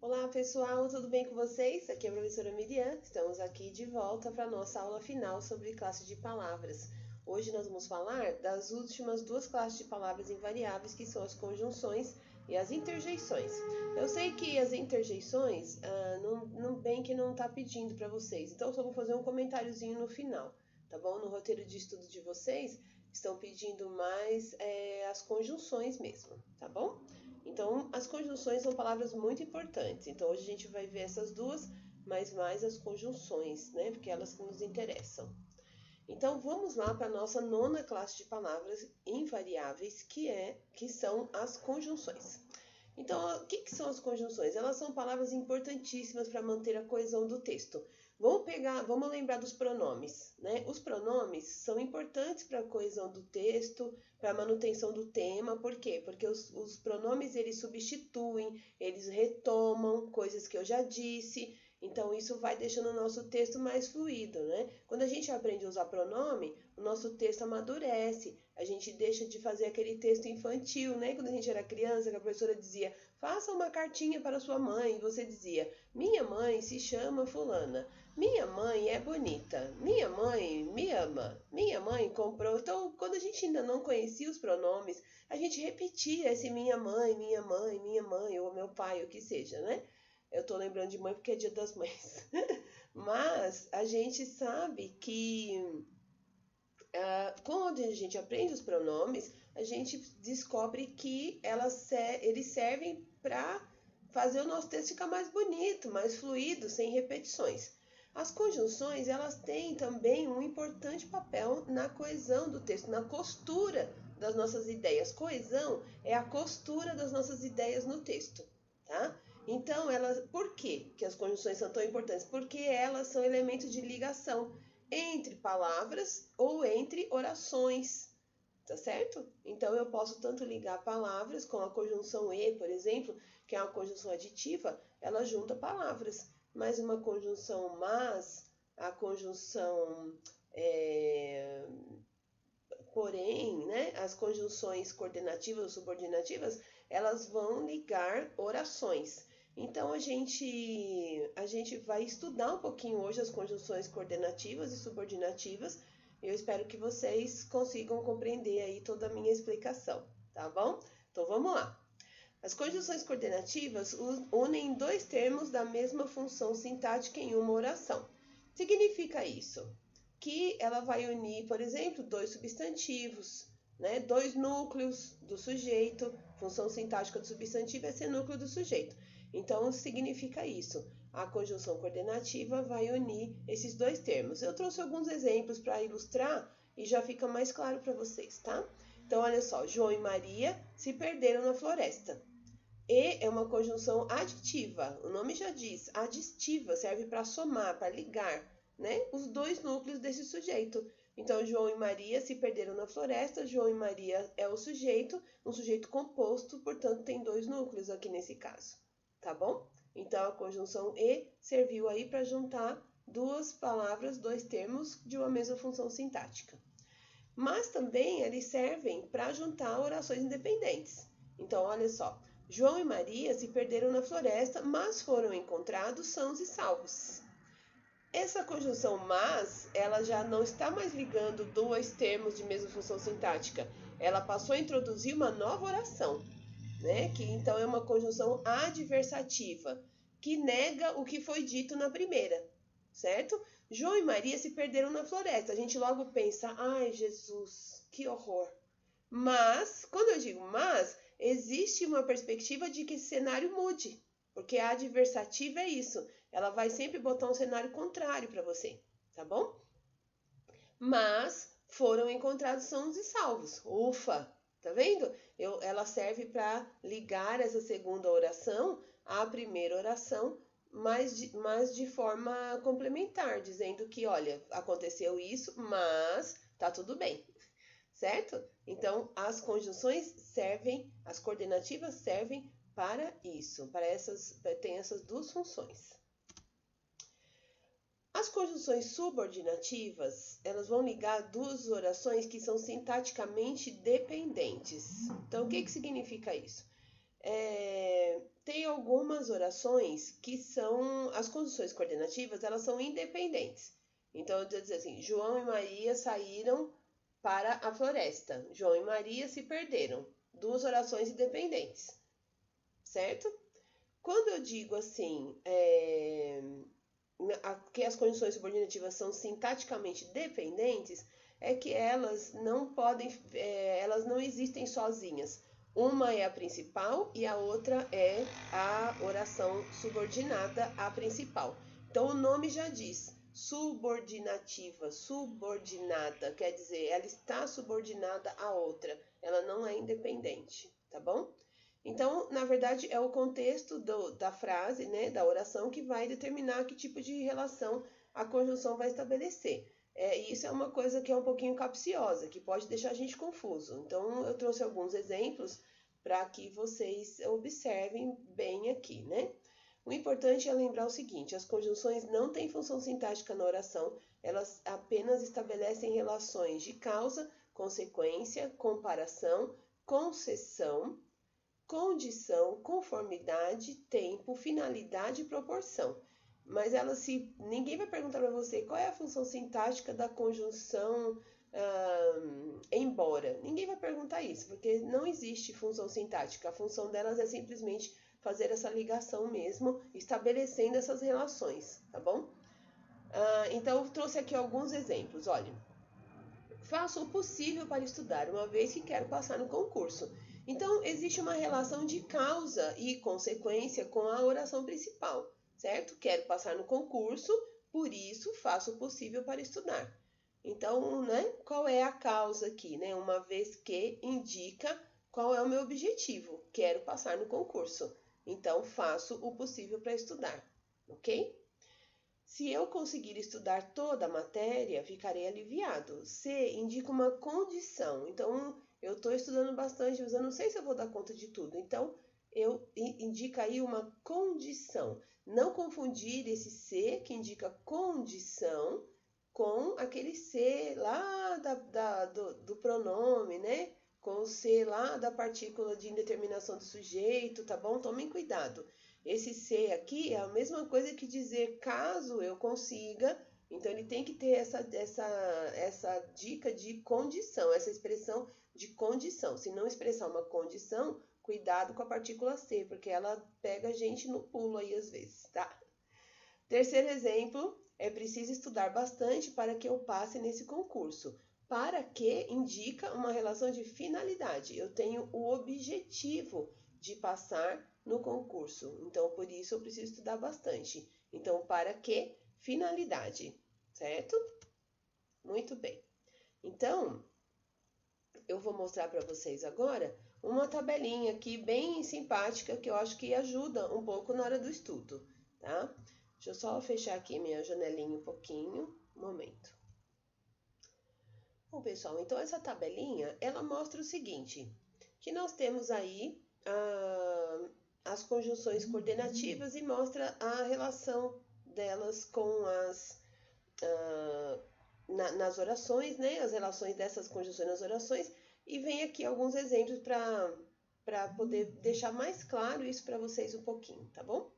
Olá pessoal, tudo bem com vocês? Aqui é a professora Miriam, estamos aqui de volta para a nossa aula final sobre classe de palavras. Hoje nós vamos falar das últimas duas classes de palavras invariáveis, que são as conjunções e as interjeições. Eu sei que as interjeições, bem que não está pedindo para vocês, então eu só vou fazer um comentáriozinho no final, tá bom? No roteiro de estudo de vocês, estão pedindo mais as conjunções mesmo, tá bom? Então, as conjunções são palavras muito importantes. Então, hoje a gente vai ver essas duas, mas mais as conjunções, né? Porque elas que nos interessam. Então, vamos lá para a nossa nona classe de palavras invariáveis, que são as conjunções. Então, o que são as conjunções? Elas são palavras importantíssimas para manter a coesão do texto. Vamos lembrar dos pronomes, né? Os pronomes são importantes para a coesão do texto, para a manutenção do tema. Por quê? Porque os pronomes eles substituem, eles retomam coisas que eu já disse. Então, isso vai deixando o nosso texto mais fluido, né? Quando a gente aprende a usar pronome, o nosso texto amadurece. A gente deixa de fazer aquele texto infantil, né? Quando a gente era criança, que a professora dizia, faça uma cartinha para sua mãe. E você dizia, minha mãe se chama fulana. Minha mãe é bonita. Minha mãe me ama. Minha mãe comprou. Então, quando a gente ainda não conhecia os pronomes, a gente repetia esse minha mãe, ou meu pai, o que seja, né? Eu tô lembrando de mãe porque é dia das mães. Mas a gente sabe que quando a gente aprende os pronomes, a gente descobre que eles servem para fazer o nosso texto ficar mais bonito, mais fluido, sem repetições. As conjunções, elas têm também um importante papel na coesão do texto, na costura das nossas ideias. Coesão é a costura das nossas ideias no texto, tá? Então, por que as conjunções são tão importantes? Porque elas são elementos de ligação entre palavras ou entre orações, tá certo? Então, eu posso tanto ligar palavras com a conjunção e, por exemplo, que é uma conjunção aditiva, ela junta palavras. Mas uma conjunção mas, a conjunção porém, né, as conjunções coordenativas ou subordinativas, elas vão ligar orações. Então, a gente vai estudar um pouquinho hoje as conjunções coordenativas e subordinativas. Eu espero que vocês consigam compreender aí toda a minha explicação, tá bom? Então, vamos lá. As conjunções coordenativas unem dois termos da mesma função sintática em uma oração. Significa isso? Que ela vai unir, por exemplo, dois substantivos, né? Dois núcleos do sujeito. Função sintática do substantivo é ser núcleo do sujeito. Então, significa isso. A conjunção coordenativa vai unir esses dois termos. Eu trouxe alguns exemplos para ilustrar e já fica mais claro para vocês, tá? Então, olha só, João e Maria se perderam na floresta. E é uma conjunção aditiva, o nome já diz, aditiva, serve para somar, para ligar, né, os dois núcleos desse sujeito. Então, João e Maria se perderam na floresta, João e Maria é o sujeito, um sujeito composto, portanto, tem dois núcleos aqui nesse caso, tá bom? Então, a conjunção e serviu aí para juntar duas palavras, dois termos de uma mesma função sintática. Mas também eles servem para juntar orações independentes. Então, olha só, João e Maria se perderam na floresta, mas foram encontrados sãos e salvos. Essa conjunção mas, ela já não está mais ligando dois termos de mesma função sintática. Ela passou a introduzir uma nova oração, né? Que então é uma conjunção adversativa, que nega o que foi dito na primeira, certo? João e Maria se perderam na floresta. A gente logo pensa, ai Jesus, que horror. Mas, quando eu digo mas, existe uma perspectiva de que esse cenário mude. Porque a adversativa é isso. Ela vai sempre botar um cenário contrário para você, tá bom? Mas foram encontrados sãos e salvos. Ufa! Tá vendo? Ela serve para ligar essa segunda oração à primeira oração, mas de forma complementar, dizendo que, olha, aconteceu isso, mas tá tudo bem, certo? Então, as conjunções servem, as coordenativas servem para isso, tem essas duas funções. As conjunções subordinativas, elas vão ligar duas orações que são sintaticamente dependentes. Então, o que significa isso? algumas orações que são, as conjunções coordenativas, elas são independentes. Então, eu vou dizer assim, João e Maria saíram para a floresta. João e Maria se perderam. Duas orações independentes, certo? Quando eu digo assim, que as conjunções subordinativas são sintaticamente dependentes, é que elas não podem, elas não existem sozinhas. Uma é a principal e a outra é a oração subordinada à principal. Então o nome já diz, subordinativa, subordinada, quer dizer, ela está subordinada à outra, ela não é independente, tá bom? Então, na verdade, é o contexto da frase, né, da oração, que vai determinar que tipo de relação a conjunção vai estabelecer. E isso é uma coisa que é um pouquinho capciosa, que pode deixar a gente confuso. Então, eu trouxe alguns exemplos para que vocês observem bem aqui, né? O importante é lembrar o seguinte, as conjunções não têm função sintática na oração, elas apenas estabelecem relações de causa, consequência, comparação, concessão, condição, conformidade, tempo, finalidade e proporção. Mas ninguém vai perguntar para você qual é a função sintática da conjunção embora. Ninguém vai perguntar isso, porque não existe função sintática. A função delas é simplesmente fazer essa ligação mesmo, estabelecendo essas relações, tá bom? Então, eu trouxe aqui alguns exemplos. Olha, faço o possível para estudar, uma vez que quero passar no concurso. Então, existe uma relação de causa e consequência com a oração principal, certo? Quero passar no concurso, por isso faço o possível para estudar. Então, né, qual é a causa aqui, né? Uma vez que indica qual é o meu objetivo. Quero passar no concurso. Então, faço o possível para estudar, ok? Se eu conseguir estudar toda a matéria, ficarei aliviado. C indica uma condição. Então, eu estou estudando bastante, mas eu não sei se eu vou dar conta de tudo. Então, indica aí uma condição. Não confundir esse C, que indica condição, com aquele C lá do pronome, né? Com o C lá da partícula de indeterminação do sujeito, tá bom? Tomem cuidado. Esse C aqui é a mesma coisa que dizer caso eu consiga. Então, ele tem que ter essa dica de condição, essa expressão de condição. Se não expressar uma condição, cuidado com a partícula C, porque ela pega a gente no pulo aí às vezes, tá? Terceiro exemplo, é preciso estudar bastante para que eu passe nesse concurso. Para que indica uma relação de finalidade. Eu tenho o objetivo de passar no concurso. Então, por isso, eu preciso estudar bastante. Então, para que finalidade, certo? Muito bem. Então, eu vou mostrar para vocês agora uma tabelinha aqui bem simpática que eu acho que ajuda um pouco na hora do estudo, tá? Deixa eu só fechar aqui minha janelinha um pouquinho. Um momento. Bom, pessoal, então essa tabelinha, ela mostra o seguinte, que nós temos aí as conjunções coordenativas e mostra a relação delas com nas orações, né? As relações dessas conjunções nas orações, e vem aqui alguns exemplos para poder deixar mais claro isso para vocês um pouquinho, tá bom?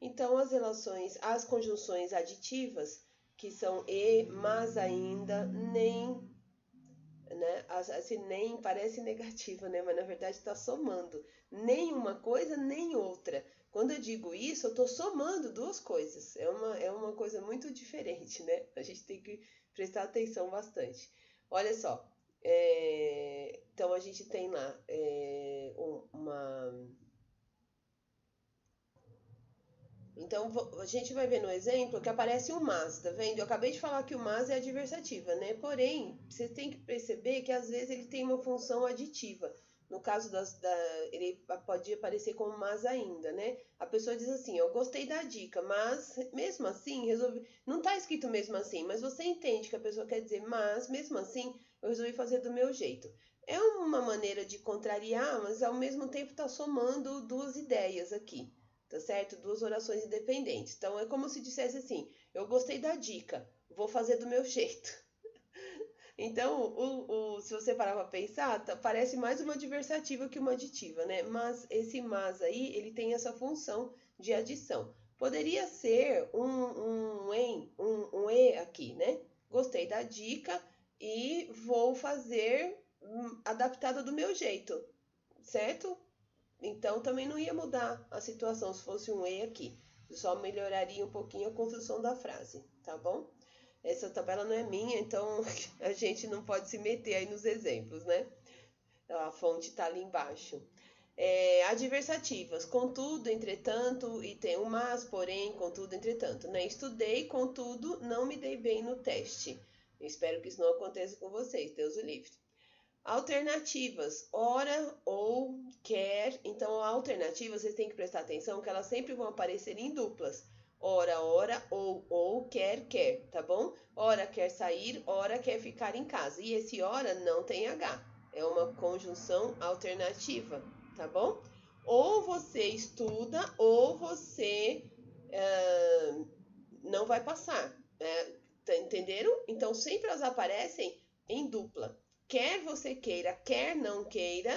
Então, as conjunções aditivas, que são e, mas ainda, nem, né? Esse nem parece negativa, né? Mas na verdade está somando. Nem uma coisa, nem outra. Quando eu digo isso, eu estou somando duas coisas. É uma coisa muito diferente, né? A gente tem que prestar atenção bastante. Olha só. Então, a gente tem lá Então, a gente vai ver no exemplo que aparece um mas, tá vendo? Eu acabei de falar que o mas é adversativa, né? Porém, você tem que perceber que às vezes ele tem uma função aditiva. No caso ele pode aparecer como mas ainda, né? A pessoa diz assim, eu gostei da dica, mas mesmo assim, resolvi... Não tá escrito mesmo assim, mas você entende que a pessoa quer dizer, mas mesmo assim, eu resolvi fazer do meu jeito. É uma maneira de contrariar, mas ao mesmo tempo tá somando duas ideias aqui. Tá certo? Duas orações independentes. Então, é como se dissesse assim, eu gostei da dica, vou fazer do meu jeito. Então, se você parar para pensar, parece mais uma adversativa que uma aditiva, né? Mas esse mas aí, ele tem essa função de adição. Poderia ser um e aqui, né? Gostei da dica e vou fazer adaptado do meu jeito, certo? Então também não ia mudar a situação se fosse um e aqui. Só melhoraria um pouquinho a construção da frase, tá bom? Essa tabela não é minha, então a gente não pode se meter aí nos exemplos, né? A fonte está ali embaixo. Adversativas, contudo, entretanto, e tem um mas, porém, contudo, entretanto, né? Estudei, contudo, não me dei bem no teste. Eu espero que isso não aconteça com vocês, Deus o livre. Alternativas, ora ou quer. Então, a alternativa, vocês têm que prestar atenção que elas sempre vão aparecer em duplas. Ora, ora, ou, quer, quer, tá bom? Ora quer sair, ora quer ficar em casa. E esse ora não tem H. É uma conjunção alternativa, tá bom? Ou você estuda, ou você não vai passar. Entenderam? Então, sempre elas aparecem em dupla. Quer você queira, quer não queira,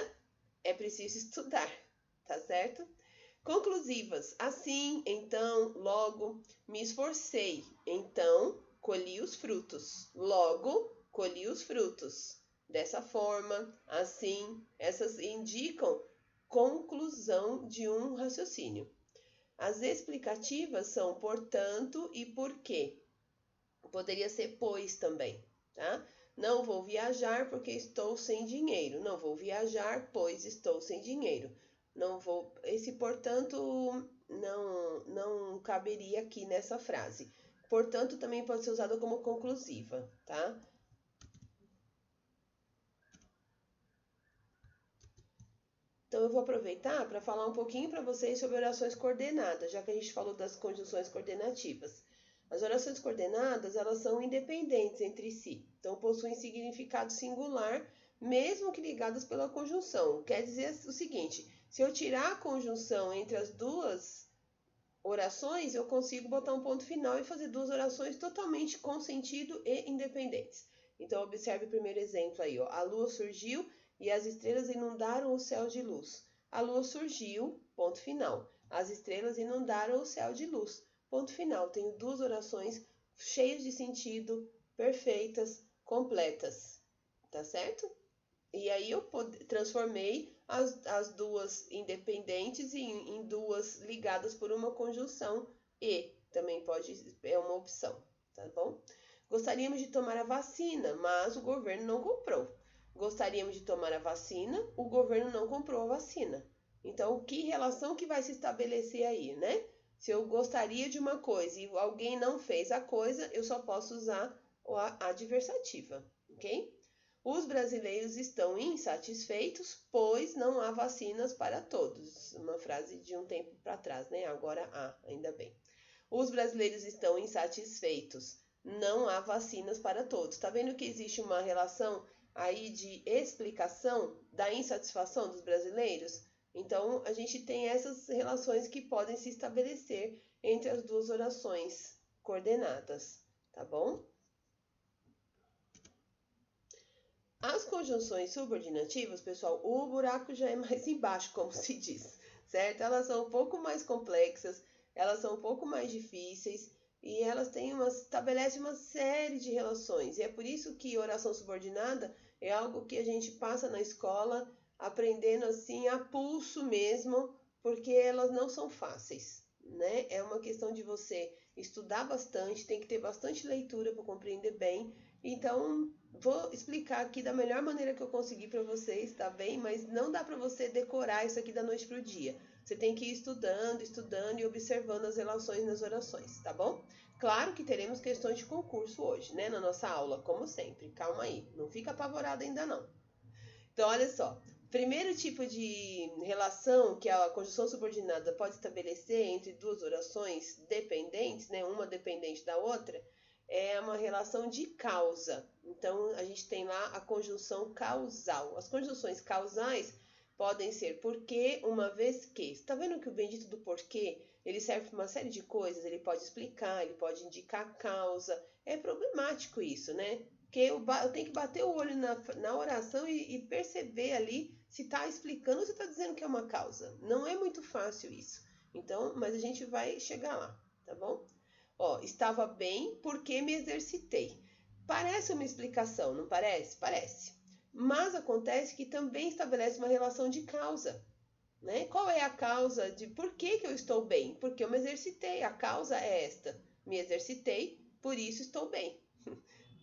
é preciso estudar, tá certo? Conclusivas. Assim, então, logo, me esforcei. Então, colhi os frutos. Logo, colhi os frutos. Dessa forma, assim, essas indicam conclusão de um raciocínio. As explicativas são portanto e porquê. Poderia ser pois também, tá? Não vou viajar porque estou sem dinheiro. Não vou viajar pois estou sem dinheiro. Não vou. Esse portanto não caberia aqui nessa frase. Portanto, também pode ser usado como conclusiva, tá? Então, eu vou aproveitar para falar um pouquinho para vocês sobre orações coordenadas, já que a gente falou das conjunções coordenativas. As orações coordenadas, elas são independentes entre si, então possuem significado singular, mesmo que ligadas pela conjunção. Quer dizer o seguinte, se eu tirar a conjunção entre as duas orações, eu consigo botar um ponto final e fazer duas orações totalmente com sentido e independentes. Então, observe o primeiro exemplo aí, ó. A lua surgiu e as estrelas inundaram o céu de luz. A lua surgiu, ponto final. As estrelas inundaram o céu de luz. Ponto final. Tenho duas orações cheias de sentido, perfeitas, completas. Tá certo? E aí eu transformei as duas independentes em duas ligadas por uma conjunção e também é uma opção, tá bom? Gostaríamos de tomar a vacina, mas o governo não comprou. Gostaríamos de tomar a vacina, o governo não comprou a vacina. Então, que relação que vai se estabelecer aí, né? Se eu gostaria de uma coisa e alguém não fez a coisa, eu só posso usar a adversativa, ok? Os brasileiros estão insatisfeitos, pois não há vacinas para todos. Uma frase de um tempo para trás, né? Agora há, ainda bem. Os brasileiros estão insatisfeitos, não há vacinas para todos. Tá vendo que existe uma relação aí de explicação da insatisfação dos brasileiros? Então, a gente tem essas relações que podem se estabelecer entre as duas orações coordenadas, tá bom? As conjunções subordinativas, pessoal, o buraco já é mais embaixo, como se diz, certo? Elas são um pouco mais complexas, elas são um pouco mais difíceis e elas estabelecem uma série de relações. E é por isso que oração subordinada é algo que a gente passa na escola aprendendo assim a pulso mesmo, porque elas não são fáceis, né? É uma questão de você estudar bastante, tem que ter bastante leitura para compreender bem. Então, vou explicar aqui da melhor maneira que eu conseguir para vocês, tá bem? Mas não dá para você decorar isso aqui da noite pro dia. Você tem que ir estudando, estudando e observando as relações nas orações, tá bom? Claro que teremos questões de concurso hoje, né, na nossa aula, como sempre. Calma aí, não fica apavorado ainda não. Então, olha só. Primeiro tipo de relação que a conjunção subordinada pode estabelecer entre duas orações dependentes, né, uma dependente da outra, é uma relação de causa. Então, a gente tem lá a conjunção causal. As conjunções causais podem ser porque, uma vez que. Você está vendo que o bendito do porquê, ele serve para uma série de coisas, ele pode explicar, ele pode indicar causa. É problemático isso, né? Porque eu tenho que bater o olho na oração e perceber ali se está explicando ou se está dizendo que é uma causa. Não é muito fácil isso. Então, mas a gente vai chegar lá, tá bom? Ó, estava bem porque me exercitei. Parece uma explicação, não parece? Parece. Mas acontece que também estabelece uma relação de causa, né? Qual é a causa de por que eu estou bem? Porque eu me exercitei. A causa é esta. Me exercitei, por isso estou bem.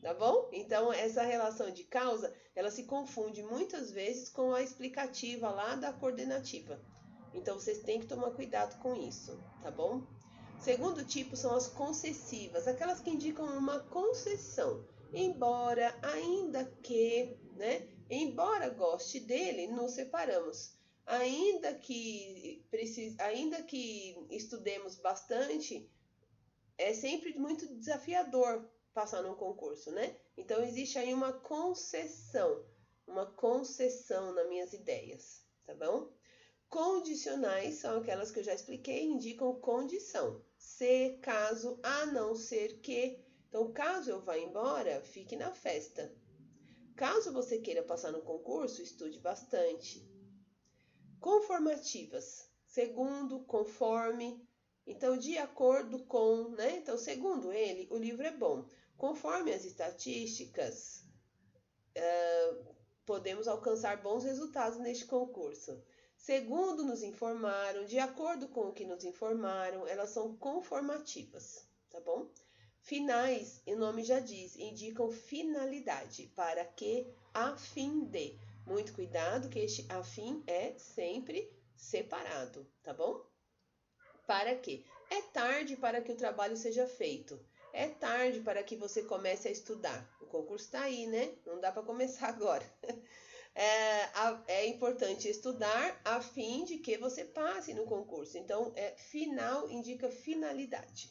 Tá bom? Então, essa relação de causa, ela se confunde muitas vezes com a explicativa lá da coordenativa. Então, vocês têm que tomar cuidado com isso, tá bom? Segundo tipo são as concessivas, aquelas que indicam uma concessão. Embora, ainda que, né? Embora goste dele, nos separamos. Ainda que estudemos bastante, é sempre muito desafiador passar num concurso, né? Então existe aí uma concessão nas minhas ideias, tá bom? Condicionais são aquelas que eu já expliquei, indicam condição. Se, caso, a não ser que. Então, caso eu vá embora, fique na festa. Caso você queira passar no concurso, estude bastante. Conformativas. Segundo, conforme. Então, de acordo com, né? Então, segundo ele, o livro é bom. Conforme as estatísticas, podemos alcançar bons resultados neste concurso. Segundo nos informaram, de acordo com o que nos informaram, elas são conformativas, tá bom? Finais, o nome já diz, indicam finalidade, para que, a fim de. Muito cuidado que este a fim é sempre separado, tá bom? Para quê? É tarde para que o trabalho seja feito. É tarde para que você comece a estudar. O concurso está aí, né? Não dá para começar agora. É importante estudar a fim de que você passe no concurso. Então, final indica finalidade.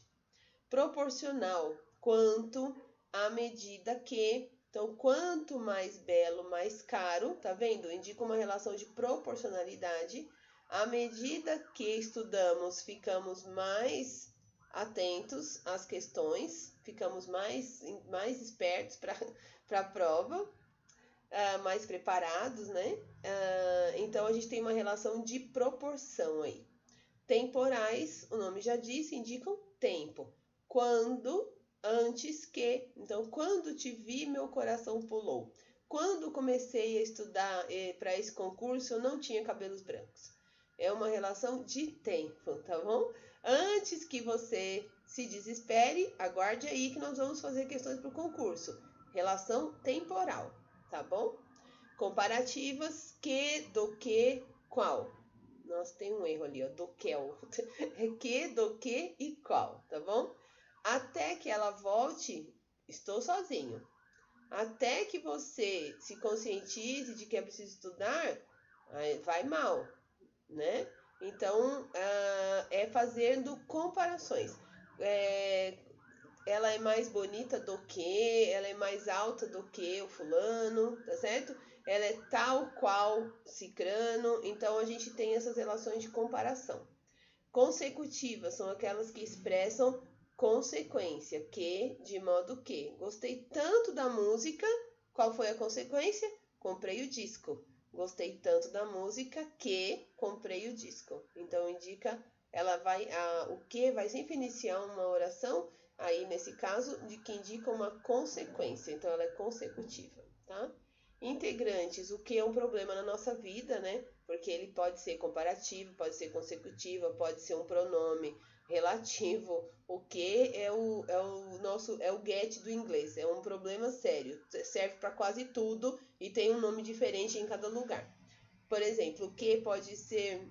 Proporcional, quanto, à medida que. Então, quanto mais belo, mais caro, tá vendo? Indica uma relação de proporcionalidade. À medida que estudamos, ficamos mais atentos às questões, ficamos mais espertos para a prova, mais preparados, né? Então, a gente tem uma relação de proporção aí. Temporais, o nome já disse, indicam tempo. Quando, antes que. Então, quando te vi, meu coração pulou. Quando comecei a estudar para esse concurso, eu não tinha cabelos brancos. É uma relação de tempo, tá bom? Antes que você se desespere, aguarde aí que nós vamos fazer questões para o concurso. Relação temporal, tá bom? Comparativas, que, do que, qual. Nossa, tem um erro ali, ó, do que, que, do que e qual, tá bom? Até que ela volte, estou sozinho. Até que você se conscientize de que é preciso estudar, vai mal, né? Então, é fazendo comparações. Ela é mais bonita do que, ela é mais alta do que o fulano, tá certo? Ela é tal qual cicrano, então a gente tem essas relações de comparação. Consecutivas são aquelas que expressam consequência, que, de modo que. Gostei tanto da música, qual foi a consequência? Comprei o disco. Gostei tanto da música que comprei o disco. Então indica, o que vai sempre iniciar uma oração, aí nesse caso, de que indica uma consequência. Então ela é consecutiva, tá? Integrantes, o que é um problema na nossa vida, né? Porque ele pode ser comparativo, pode ser consecutivo, pode ser um pronome relativo. O que é o get do inglês, é um problema sério, serve para quase tudo e tem um nome diferente em cada lugar. Por exemplo, o que pode ser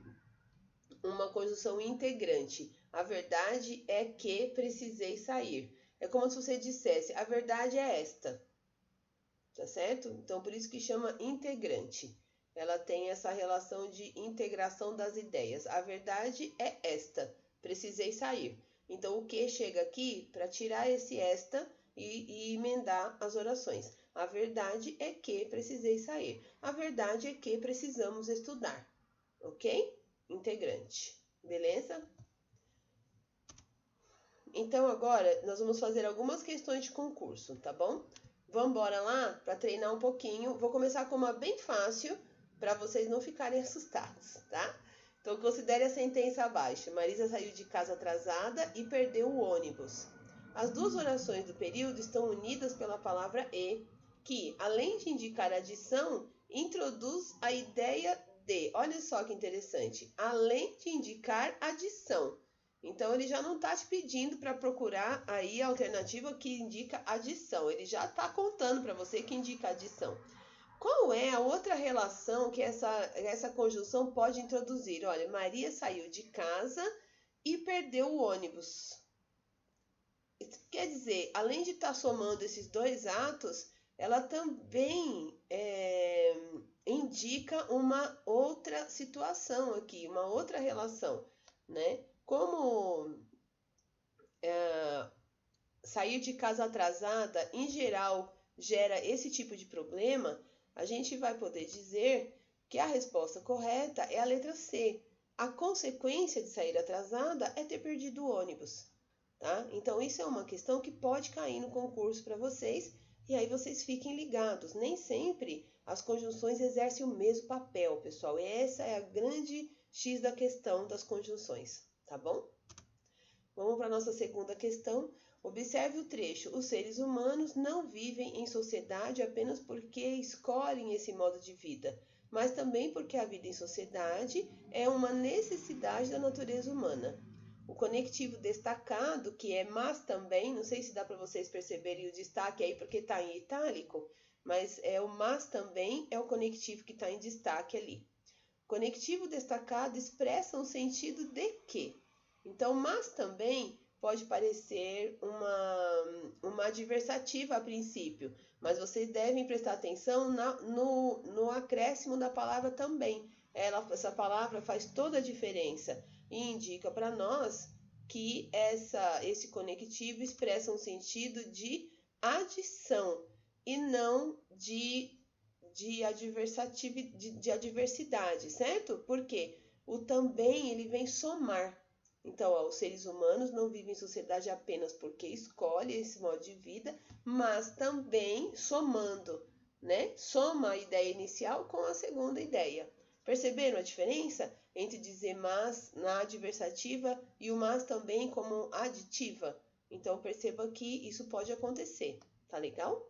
uma conjunção integrante. A verdade é que precisei sair. É como se você dissesse, a verdade é esta. Tá certo? Então, por isso que chama integrante. Ela tem essa relação de integração das ideias. A verdade é esta. Precisei sair. Então, o que chega aqui para tirar esse esta e emendar as orações. A verdade é que precisei sair. A verdade é que precisamos estudar. Ok? Integrante. Beleza? Então, agora, nós vamos fazer algumas questões de concurso, tá bom? Vamos embora lá para treinar um pouquinho. Vou começar com uma bem fácil para vocês não ficarem assustados, tá? Então considere a sentença abaixo. Marisa saiu de casa atrasada e perdeu o ônibus. As duas orações do período estão unidas pela palavra e, que, além de indicar adição, introduz a ideia de. Olha só que interessante. Além de indicar adição. Então, ele já não está te pedindo para procurar aí a alternativa que indica adição. Ele já está contando para você que indica adição. Qual é a outra relação que essa conjunção pode introduzir? Olha, Maria saiu de casa e perdeu o ônibus. Quer dizer, além de estar somando esses dois atos, ela também indica uma outra situação aqui, uma outra relação, né? Como sair de casa atrasada, em geral, gera esse tipo de problema, a gente vai poder dizer que a resposta correta é a letra C. A consequência de sair atrasada é ter perdido o ônibus, tá? Então, isso é uma questão que pode cair no concurso para vocês, e aí vocês fiquem ligados. Nem sempre as conjunções exercem o mesmo papel, pessoal. E essa é a grande X da questão das conjunções, tá bom? Vamos para a nossa segunda questão. Observe o trecho. Os seres humanos não vivem em sociedade apenas porque escolhem esse modo de vida, mas também porque a vida em sociedade é uma necessidade da natureza humana. O conectivo destacado, que é mas também, não sei se dá para vocês perceberem o destaque aí porque está em itálico, mas o mas também é o conectivo que está em destaque ali. Conectivo destacado expressa um sentido de que. Então, mas também pode parecer uma adversativa a princípio, mas vocês devem prestar atenção no acréscimo da palavra também. Essa palavra faz toda a diferença e indica para nós que esse conectivo expressa um sentido de adição e não de adversidade, certo? Porque o também ele vem somar. Então, os seres humanos não vivem em sociedade apenas porque escolhem esse modo de vida, mas também somando, né? Soma a ideia inicial com a segunda ideia. Perceberam a diferença entre dizer mas na adversativa e o mas também como aditiva? Então, perceba que isso pode acontecer, tá legal?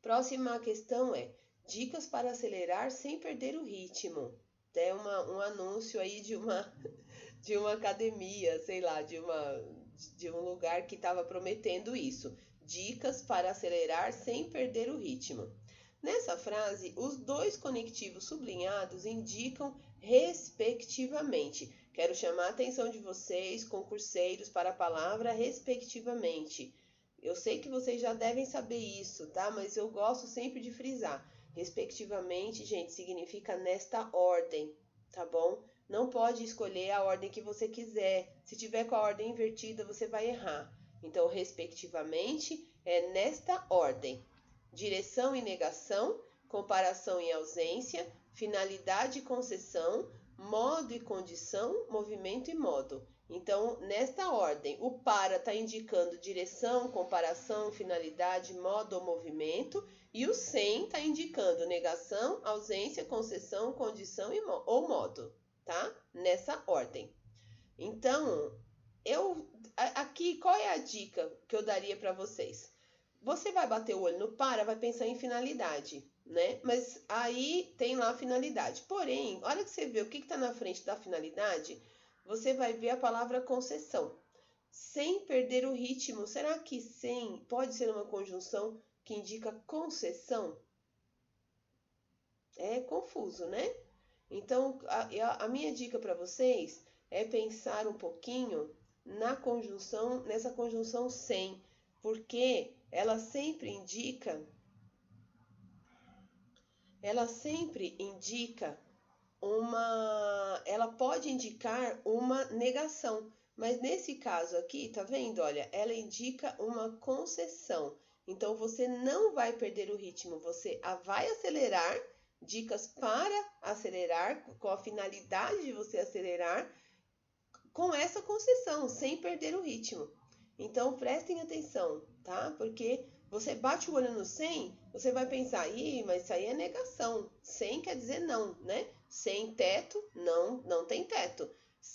Próxima questão é dicas para acelerar sem perder o ritmo. É um anúncio aí de uma academia, sei lá, de um lugar que estava prometendo isso. Dicas para acelerar sem perder o ritmo. Nessa frase, os dois conectivos sublinhados indicam respectivamente. Quero chamar a atenção de vocês, concurseiros, para a palavra respectivamente. Eu sei que vocês já devem saber isso, tá? Mas eu gosto sempre de frisar. Respectivamente, gente, significa nesta ordem, tá bom? Não pode escolher a ordem que você quiser. Se tiver com a ordem invertida, você vai errar. Então, respectivamente, é nesta ordem. Direção e negação, comparação e ausência, finalidade e concessão, modo e condição, movimento e modo. Então, nesta ordem, o para está indicando direção, comparação, finalidade, modo ou movimento, e o sem está indicando negação, ausência, concessão, condição ou modo, tá? Nessa ordem. Então, aqui, qual é a dica que eu daria para vocês? Você vai bater o olho no para, vai pensar em finalidade, né? Mas aí tem lá a finalidade. Porém, a hora que você vê o que está na frente da finalidade, você vai ver a palavra concessão. Sem perder o ritmo. Será que sem pode ser uma conjunção que indica concessão? É confuso, né? Então, a minha dica para vocês é pensar um pouquinho nessa conjunção sem, porque ela sempre indica ela pode indicar uma negação, mas nesse caso aqui, tá vendo? Olha, ela indica uma concessão. Então você não vai perder o ritmo, você vai acelerar, dicas para acelerar, com a finalidade de você acelerar, com essa concessão, sem perder o ritmo. Então prestem atenção, tá? Porque Você bate o olho no sem, você vai pensar, ih, mas isso aí é negação. Sem quer dizer não, né? Sem teto, não tem teto.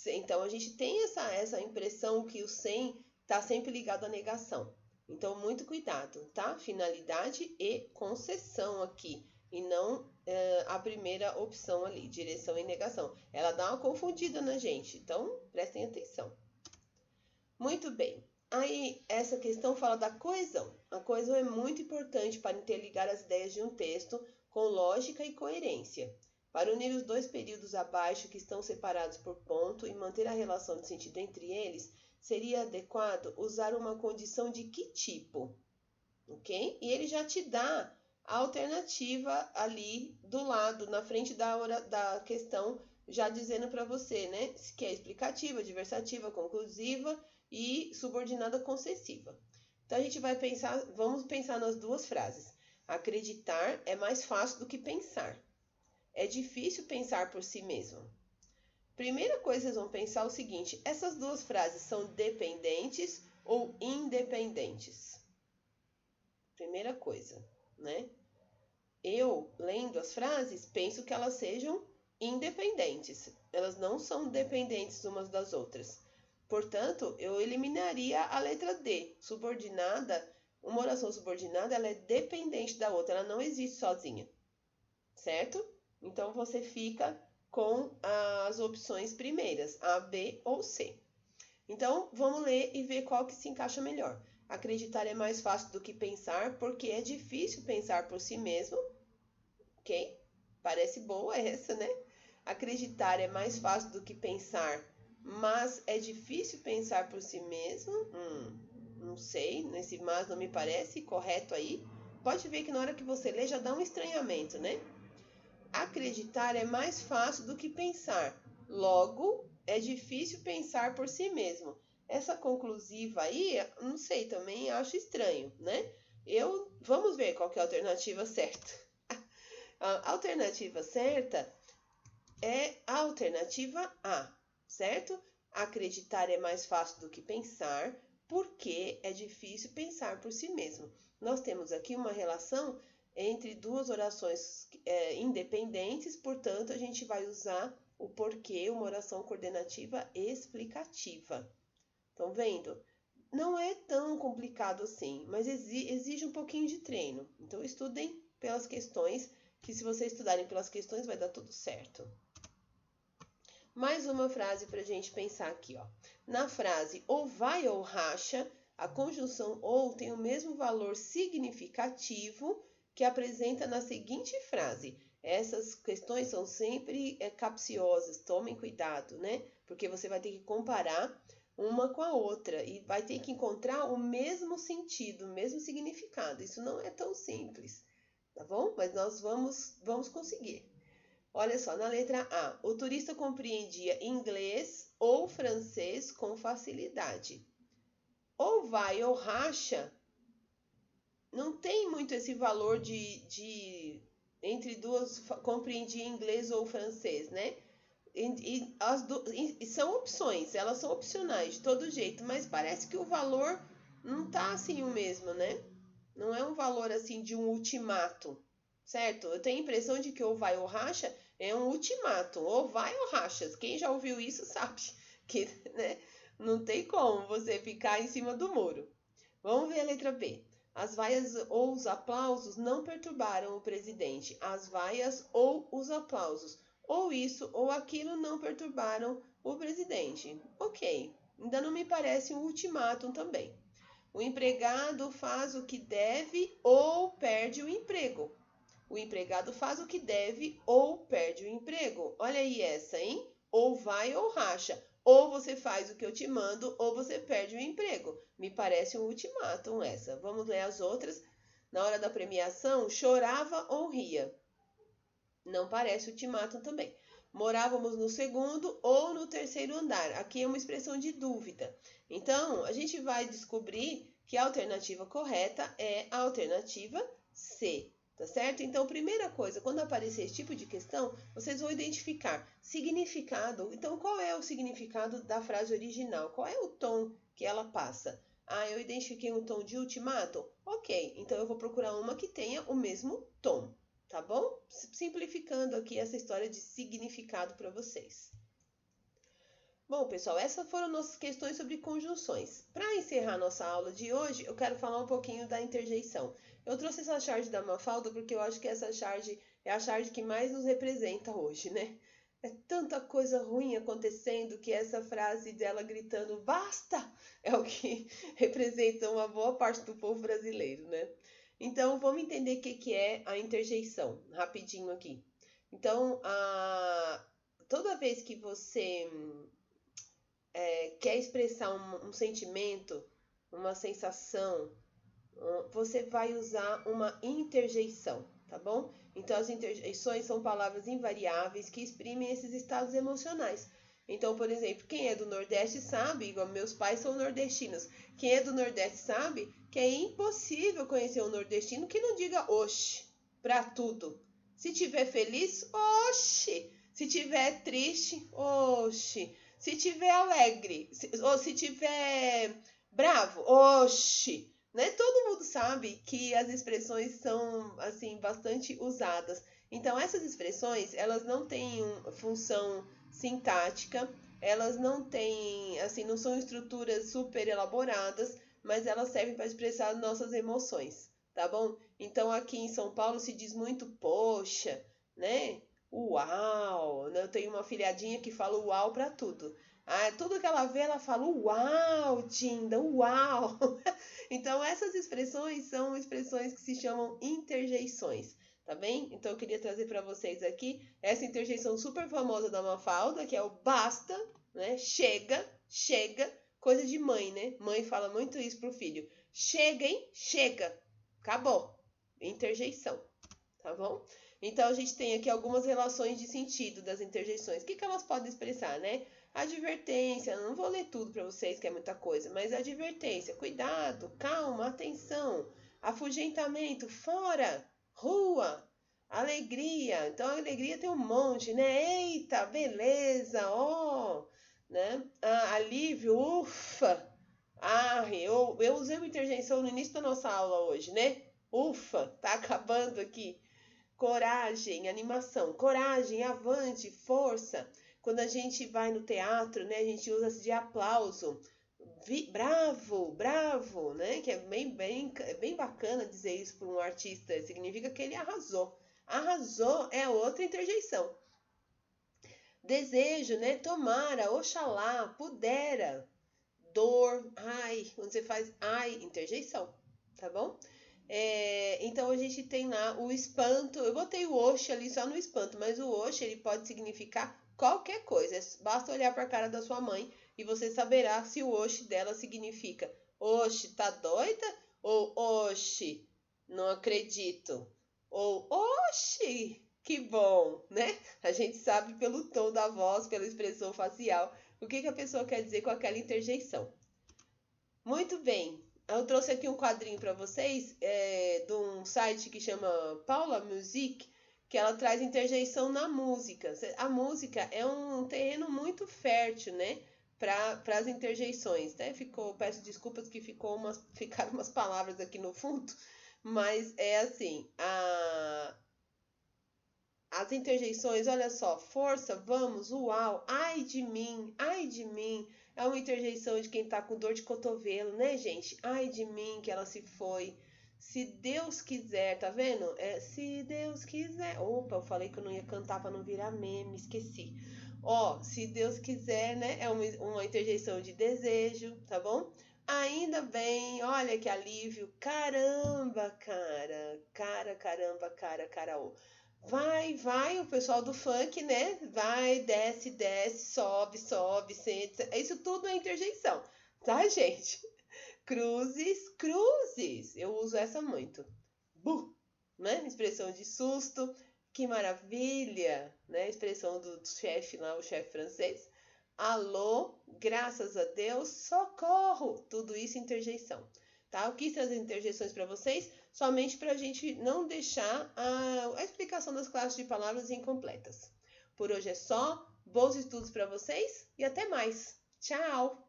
Então a gente tem essa impressão que o sem está sempre ligado à negação. Então, muito cuidado, tá? Finalidade e concessão aqui. E não a primeira opção ali, direção e negação. Ela dá uma confundida na gente. Então, prestem atenção. Muito bem. Aí, essa questão fala da coesão. A coesão é muito importante para interligar as ideias de um texto com lógica e coerência. Para unir os dois períodos abaixo que estão separados por ponto e manter a relação de sentido entre eles, seria adequado usar uma condição de que tipo? Ok? E ele já te dá a alternativa ali do lado, na frente da questão, já dizendo para você, né? Que é explicativa, diversativa, conclusiva e subordinada concessiva. Então a gente vai pensar, vamos pensar nas duas frases. Acreditar é mais fácil do que pensar. É difícil pensar por si mesmo. Primeira coisa, vocês vão pensar o seguinte: essas duas frases são dependentes ou independentes? Primeira coisa, né? Eu, lendo as frases, penso que elas sejam independentes. Elas não são dependentes umas das outras. Portanto, eu eliminaria a letra D. Subordinada, uma oração subordinada, ela é dependente da outra, ela não existe sozinha. Certo? Então, você fica com as opções primeiras, A, B ou C. Então, vamos ler e ver qual que se encaixa melhor. Acreditar é mais fácil do que pensar, porque é difícil pensar por si mesmo. Ok? Parece boa essa, né? Acreditar é mais fácil do que pensar, mas é difícil pensar por si mesmo. Não sei, nesse mas não me parece correto aí. Pode ver que na hora que você lê já dá um estranhamento, né? Acreditar é mais fácil do que pensar. Logo, é difícil pensar por si mesmo. Essa conclusiva aí, não sei, também acho estranho, né? Vamos ver qual que é a alternativa certa. A alternativa certa é a alternativa A, certo? Acreditar é mais fácil do que pensar, porque é difícil pensar por si mesmo. Nós temos aqui uma relação entre duas orações independentes, portanto, a gente vai usar o porquê, uma oração coordenativa explicativa. Estão vendo? Não é tão complicado assim, mas exige um pouquinho de treino. Então, estudem pelas questões, que se vocês estudarem pelas questões, vai dar tudo certo. Mais uma frase para a gente pensar aqui, ó. Na frase ou vai ou racha, a conjunção ou tem o mesmo valor significativo que apresenta na seguinte frase. Essas questões são sempre capciosas, tomem cuidado, né? Porque você vai ter que comparar uma com a outra e vai ter que encontrar o mesmo sentido, o mesmo significado. Isso não é tão simples, tá bom? Mas nós vamos conseguir. Olha só, na letra A, o turista compreendia inglês ou francês com facilidade. Ou vai ou racha, não tem muito esse valor de entre duas, compreendia inglês ou francês, né? E são opções, elas são opcionais de todo jeito, mas parece que o valor não tá assim o mesmo, né? Não é um valor assim de um ultimato, certo? Eu tenho a impressão de que ou vai ou racha é um ultimato, ou vai ou racha. Quem já ouviu isso sabe que, né, não tem como você ficar em cima do muro. Vamos ver a letra B. As vaias ou os aplausos não perturbaram o presidente. As vaias ou os aplausos, ou isso ou aquilo, não perturbaram o presidente. Ok, ainda não me parece um ultimátum também. O empregado faz o que deve ou perde o emprego. O empregado faz o que deve ou perde o emprego. Olha aí essa, hein? Ou vai ou racha. Ou você faz o que eu te mando, ou você perde o emprego. Me parece um ultimátum essa. Vamos ler as outras. Na hora da premiação, chorava ou ria. Não parece ultimátum também. Morávamos no segundo ou no terceiro andar. Aqui é uma expressão de dúvida. Então, a gente vai descobrir que a alternativa correta é a alternativa C. Tá certo? Então, primeira coisa, quando aparecer esse tipo de questão, vocês vão identificar significado. Então, qual é o significado da frase original? Qual é o tom que ela passa? Ah, eu identifiquei um tom de ultimato? Ok, então eu vou procurar uma que tenha o mesmo tom, tá bom? Simplificando aqui essa história de significado para vocês. Bom, pessoal, essas foram nossas questões sobre conjunções. Para encerrar nossa aula de hoje, eu quero falar um pouquinho da interjeição. Eu trouxe essa charge da Mafalda porque eu acho que essa charge é a charge que mais nos representa hoje, né? É tanta coisa ruim acontecendo que essa frase dela gritando basta é o que representa uma boa parte do povo brasileiro, né? Então, vamos entender o que é a interjeição, rapidinho aqui. Então, toda vez que você quer expressar um sentimento, uma sensação, você vai usar uma interjeição, tá bom? Então, as interjeições são palavras invariáveis que exprimem esses estados emocionais. Então, por exemplo, quem é do Nordeste sabe, igual meus pais são nordestinos, quem é do Nordeste sabe que é impossível conhecer um nordestino que não diga oxe pra tudo. Se tiver feliz, oxe. Se tiver triste, oxe. Se tiver alegre, ou se tiver bravo, oxe, né? Todo mundo sabe que as expressões são, assim, bastante usadas. Então, essas expressões, elas não têm função sintática, elas não têm, assim, não são estruturas super elaboradas, mas elas servem para expressar nossas emoções, tá bom? Então, aqui em São Paulo se diz muito poxa, né? Uau! Eu tenho uma filhadinha que fala uau pra tudo. Ah, tudo que ela vê, ela fala uau, Dinda, uau! Então, essas expressões são expressões que se chamam interjeições, tá bem? Então, eu queria trazer para vocês aqui essa interjeição super famosa da Mafalda, que é o basta, né? Chega, chega, coisa de mãe, né? Mãe fala muito isso pro filho. Chega, hein? Chega. Acabou. Interjeição, tá bom? Então, a gente tem aqui algumas relações de sentido das interjeições. O que elas podem expressar, né? Advertência, não vou ler tudo para vocês, que é muita coisa, mas advertência, cuidado, calma, atenção, afugentamento, fora, rua, alegria. Então, a alegria tem um monte, né? Eita, beleza, ó, né? Alívio, ufa. Eu usei uma interjeição no início da nossa aula hoje, né? Ufa, tá acabando aqui. Coragem, animação, coragem, avante, força. Quando a gente vai no teatro, né, a gente usa de aplauso. Bravo, bravo, né? Que é bem bacana dizer isso para um artista. Significa que ele arrasou. Arrasou é outra interjeição. Desejo, né? Tomara, oxalá, pudera. Dor, ai, quando você faz ai, interjeição, tá bom? Então a gente tem lá o espanto. Eu botei o oxe ali só no espanto, mas o oxe ele pode significar qualquer coisa. Basta olhar para a cara da sua mãe e você saberá se o oxe dela significa oxe, tá doida? Ou oxe, não acredito. Ou oxe, que bom, né? A gente sabe pelo tom da voz, pela expressão facial, o que a pessoa quer dizer com aquela interjeição. Muito bem. Eu trouxe aqui um quadrinho para vocês de um site que chama Paula Music, que ela traz interjeição na música. A música é um terreno muito fértil, né? Para as interjeições, né? Peço desculpas que ficaram umas palavras aqui no fundo, mas é assim, as interjeições, olha só, força, vamos, uau, ai de mim, é uma interjeição de quem tá com dor de cotovelo, né, gente? Ai de mim que ela se foi. Se Deus quiser, tá vendo? Se Deus quiser. Opa, eu falei que eu não ia cantar pra não virar meme, esqueci. Ó, se Deus quiser, né? É uma interjeição de desejo, tá bom? Ainda bem, olha que alívio. Caramba, cara. Caramba, cara. Vai, o pessoal do funk, né? Vai, desce, sobe, senta. Isso tudo é interjeição, tá, gente? Cruzes. Eu uso essa muito. Bu, né? Expressão de susto. Que maravilha, né? Expressão do chefe lá, o chefe francês. Alô, graças a Deus, socorro. Tudo isso interjeição. Tá? Eu quis trazer interjeições para vocês, somente para a gente não deixar a explicação das classes de palavras incompletas. Por hoje é só, bons estudos para vocês e até mais. Tchau!